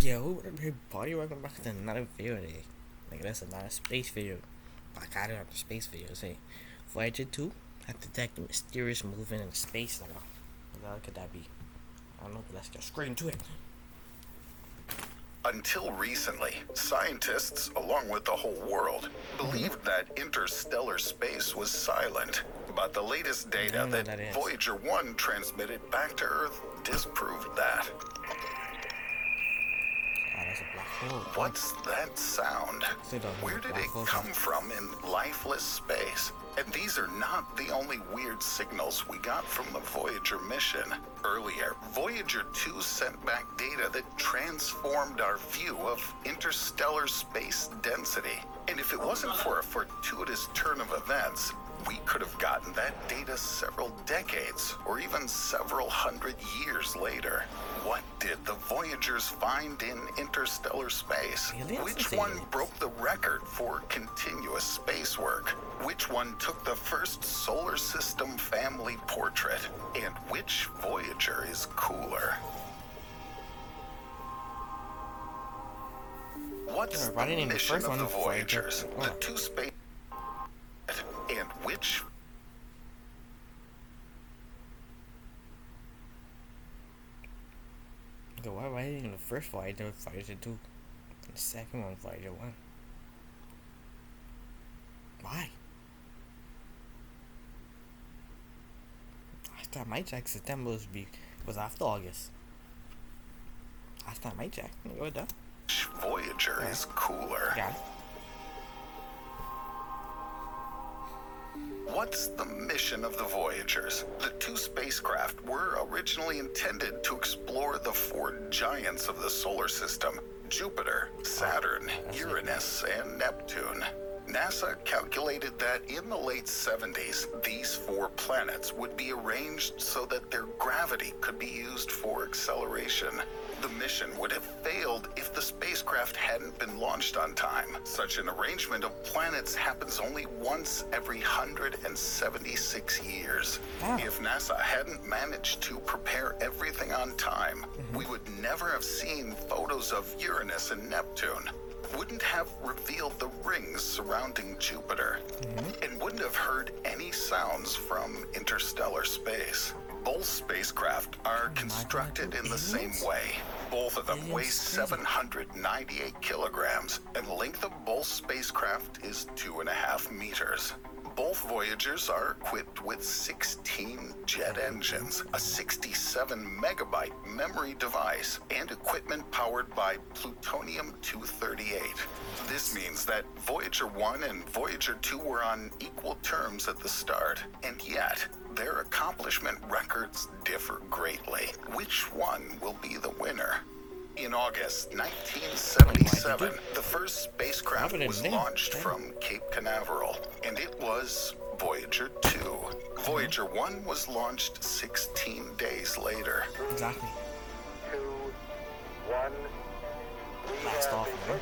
Yo, everybody, welcome back to another video today. Like, that's another space video. I got it on the space video. Say, Voyager 2 have detected mysterious movement in space now. What could that be? I don't know, but let's get straight into it. Until recently, scientists, along with the whole world, believed that interstellar space was silent. But the latest data that Voyager 1 transmitted back to Earth disproved that. What's that sound? Where did it come from in lifeless space? And these are not the only weird signals we got from the Voyager mission. Earlier, Voyager 2 sent back data that transformed our view of interstellar space density. And if it wasn't for a fortuitous turn of events, we could have gotten that data several decades or even several hundred years later. What did the Voyagers find in interstellar space? Which one broke the record for continuous space work? Which one took the first solar system family portrait? And which Voyager is cooler? What's the mission of the Voyagers? The two space... And which... Okay, why writing the first Voyager 2 and the second one Voyager 1? Why? I thought my check September was after August. I thought my check. What the? Voyager is cooler. Yeah. What's the mission of the Voyagers? The two spacecraft were originally intended to explore the four giants of the solar system: Jupiter, Saturn, Uranus, and Neptune. NASA calculated that in the late 70s, these four planets would be arranged so that their gravity could be used for acceleration. The mission would have failed if the spacecraft hadn't been launched on time. Such an arrangement of planets happens only once every 176 years. If NASA hadn't managed to prepare everything on time, we would never have seen photos of Uranus and Neptune, wouldn't have revealed the rings surrounding Jupiter, and wouldn't have heard any sounds from interstellar space. Both spacecraft are constructed in the same way. Both of them weigh 798 kilograms, and the length of both spacecraft is 2.5 meters. Both Voyagers are equipped with 16 jet engines, a 67 megabyte memory device, and equipment powered by plutonium-238. This means that Voyager 1 and Voyager 2 were on equal terms at the start, and yet their accomplishment records differ greatly. Which one will be the winner? In August 1977, the first spacecraft was launched from Cape Canaveral, and it was Voyager 2. Voyager 1 was launched 16 days later. Exactly. 2, 1. Blast off, man.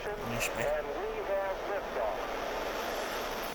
And we have liftoff.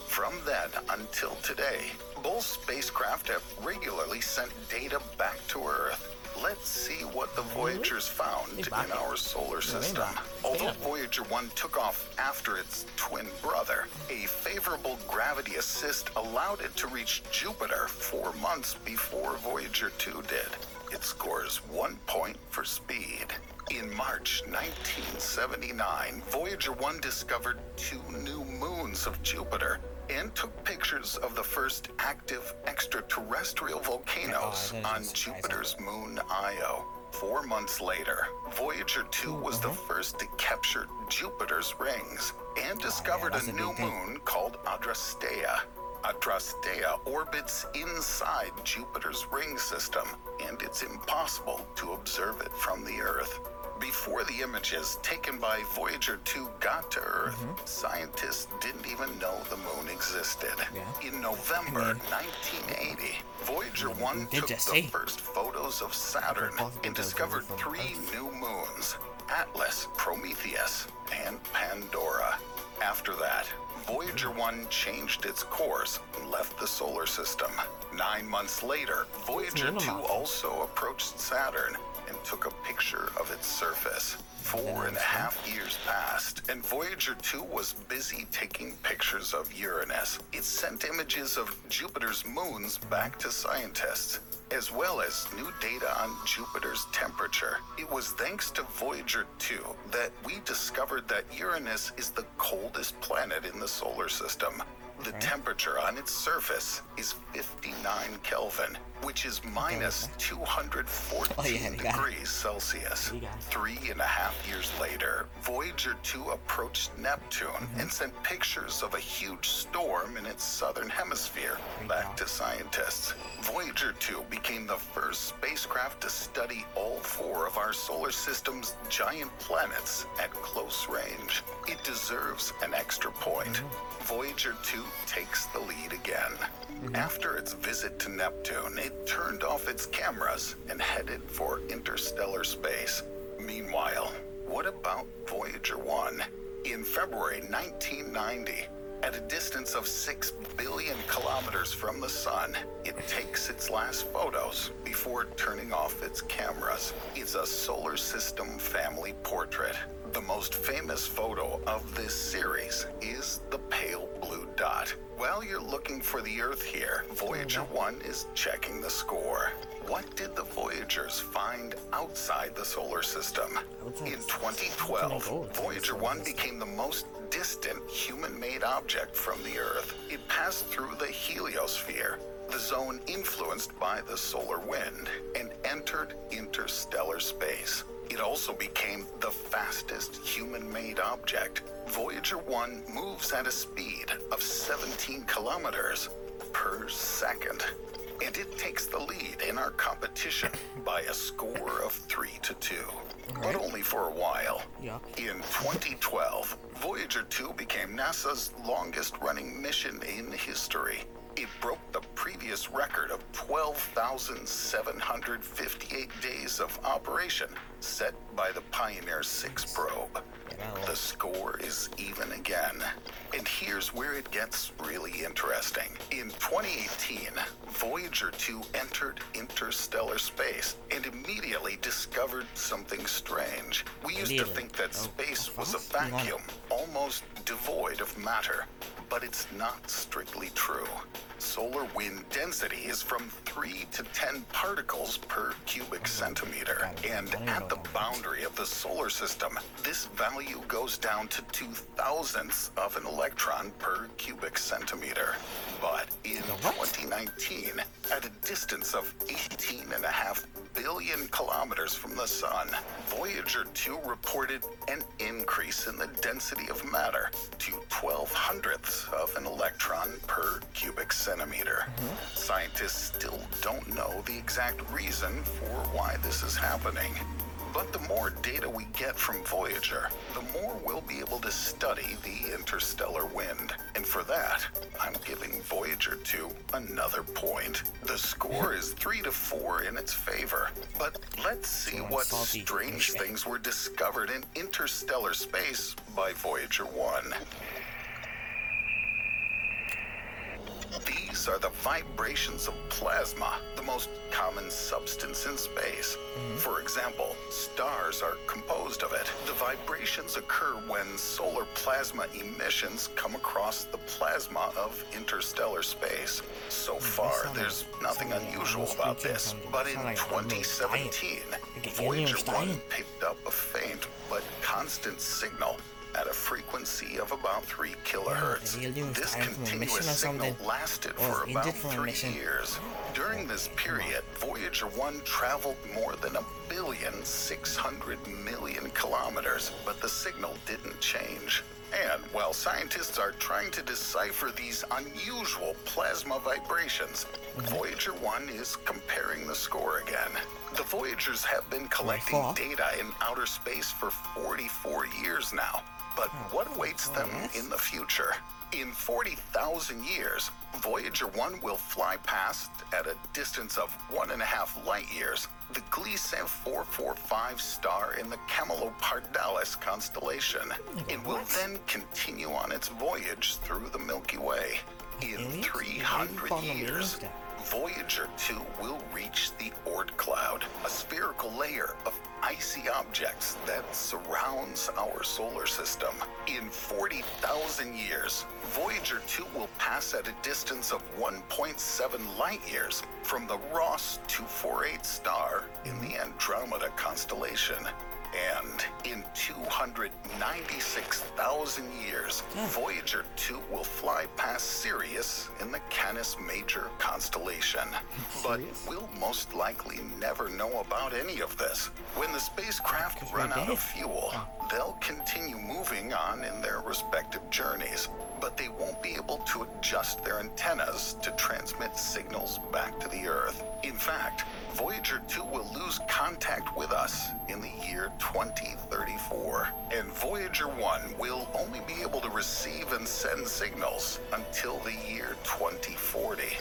From then until today, both spacecraft have regularly sent data back to Earth. Let's see what the Voyagers found in our solar system. Although Voyager 1 took off after its twin brother, a favorable gravity assist allowed it to reach Jupiter 4 months before Voyager 2 did. It scores 1 point for speed. In March 1979, Voyager 1 discovered 2 new moons of Jupiter and took pictures of the first active extraterrestrial volcanoes on Jupiter's moon Io. 4 months later, Voyager 2 was the first to capture Jupiter's rings and discovered a new moon called Adrastea. Adrastea orbits inside Jupiter's ring system, and it's impossible to observe it from the Earth. Before the images taken by Voyager 2 got to Earth, scientists didn't even know the moon existed. In November 1980, Voyager 1 took the first photos of Saturn and discovered 3 new moons: Atlas, Prometheus, and Pandora. After that, Voyager 1 changed its course and left the solar system. 9 months later, Voyager 2 also approached Saturn and took a picture of its surface. 4.5 years passed, and Voyager 2 was busy taking pictures of Uranus. It sent images of Jupiter's moons back to scientists, as well as new data on Jupiter's temperature. It was thanks to Voyager 2 that we discovered that Uranus is the coldest planet in the solar system. The temperature on its surface is 59 Kelvin, which is minus 214 degrees Celsius. 3.5 years later, Voyager 2 approached Neptune and sent pictures of a huge storm in its southern hemisphere back to scientists. Voyager 2 became the first spacecraft to study all 4 of our solar system's giant planets at close range. It deserves an extra point. Voyager 2 takes the lead again. After its visit to Neptune, it turned off its cameras and headed for interstellar space. Meanwhile, what about Voyager 1? In February 1990, at a distance of 6 billion kilometers from the sun, it takes its last photos before turning off its cameras. It's a solar system family portrait. The most famous photo of this series is the pale blue dot. While you're looking for the Earth here, Voyager 1 is checking the score. What did the Voyagers find outside the solar system? In 2012, Voyager 1 became the most distant human-made object from the Earth. It passed through the heliosphere, the zone influenced by the solar wind, and entered interstellar space. It also became the fastest human-made object. Voyager 1 moves at a speed of 17 kilometers per second, and it takes the lead in our competition by a score of 3-2. But only for a while. In 2012, Voyager 2 became NASA's longest-running mission in history. It broke the previous record of 12,758 days of operation set by the Pioneer 6 probe. The score is even again. And here's where it gets really interesting. In 2018, Voyager 2 entered interstellar space and immediately discovered something strange. We used to think that space was a vacuum, almost devoid of matter. But it's not strictly true. Solar wind density is from 3 to 10 particles per cubic centimeter. And at the boundary of the solar system, this value goes down to 2,000ths of an electron per cubic centimeter. But in 2019, at a distance of 18.5 billion kilometers from the sun, Voyager 2 reported an increase in the density of matter to 1/1200ths of an electron per cubic centimeter. Scientists still don't know the exact reason for why this is happening. But the more data we get from Voyager, the more we'll be able to study the interstellar wind. And for that, I'm giving Voyager 2 another point. The score is 3-4 in its favor. But let's see what strange things were discovered in interstellar space by Voyager 1. These are the vibrations of plasma, the most common substance in space. For example, stars are composed of it. The vibrations occur when solar plasma emissions come across the plasma of interstellar space. So far, there's nothing unusual about this. But in 2017, Voyager 1 picked up a faint but constant signal at a frequency of about 3 kilohertz. This continuous signal lasted for about 3 years. During this period, Voyager 1 traveled more than 1,600,000,000 kilometers, but the signal didn't change. And while scientists are trying to decipher these unusual plasma vibrations, Voyager 1 is comparing the score again. The Voyagers have been collecting data in outer space for 44 years now. But what awaits them in the future? In 40,000 years, Voyager 1 will fly past, at a distance of 1.5 light years, the Gliese 445 star in the Camelopardalis constellation. It will then continue on its voyage through the Milky Way. In 300 years, Voyager 2 will reach the Oort cloud, a spherical layer of icy objects that surrounds our solar system. In 40,000 years, Voyager 2 will pass at a distance of 1.7 light years from the Ross 248 star in the Andromeda constellation. And in 296,000 years, Voyager 2 will fly past Sirius in the Canis Major constellation. But we'll most likely never know about any of this. When the spacecraft run out of fuel, they'll continue moving on in their respective journeys, but they won't be able to adjust their antennas to transmit signals back to the Earth. In fact, Voyager 2 will lose contact with us in the year 2034, and Voyager 1 will only be able to receive and send signals until the year 2040.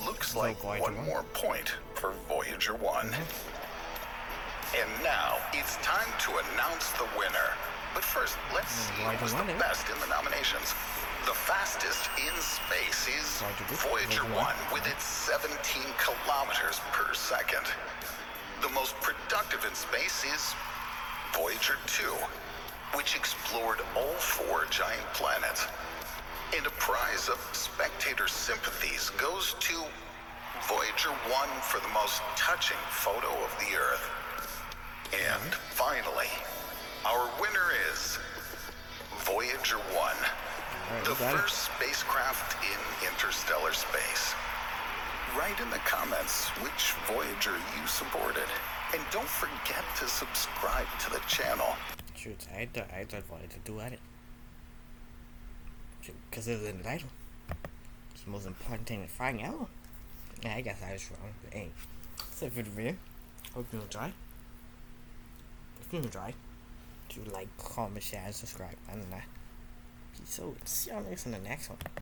Looks like one more point for Voyager 1. And now, it's time to announce the winner. But first, let's see who was the best in the nominations. The fastest in space is Voyager 1 with its 17 kilometers per second. The most productive in space is Voyager 2, which explored all 4 giant planets. And a prize of spectator sympathies goes to Voyager 1 for the most touching photo of the Earth. And finally, our winner is Voyager 1. The first spacecraft in interstellar space. Write in the comments which Voyager you supported. And don't forget to subscribe to the channel. Shoot, I thought Voyager 2 had it. Because it was in the title. It's the most important thing to find out. Yeah, I guess I was wrong. But hey, that's it for the video. Hope you enjoy. If you enjoy, do like, comment, share, and subscribe. And so, see y'all next in the next one.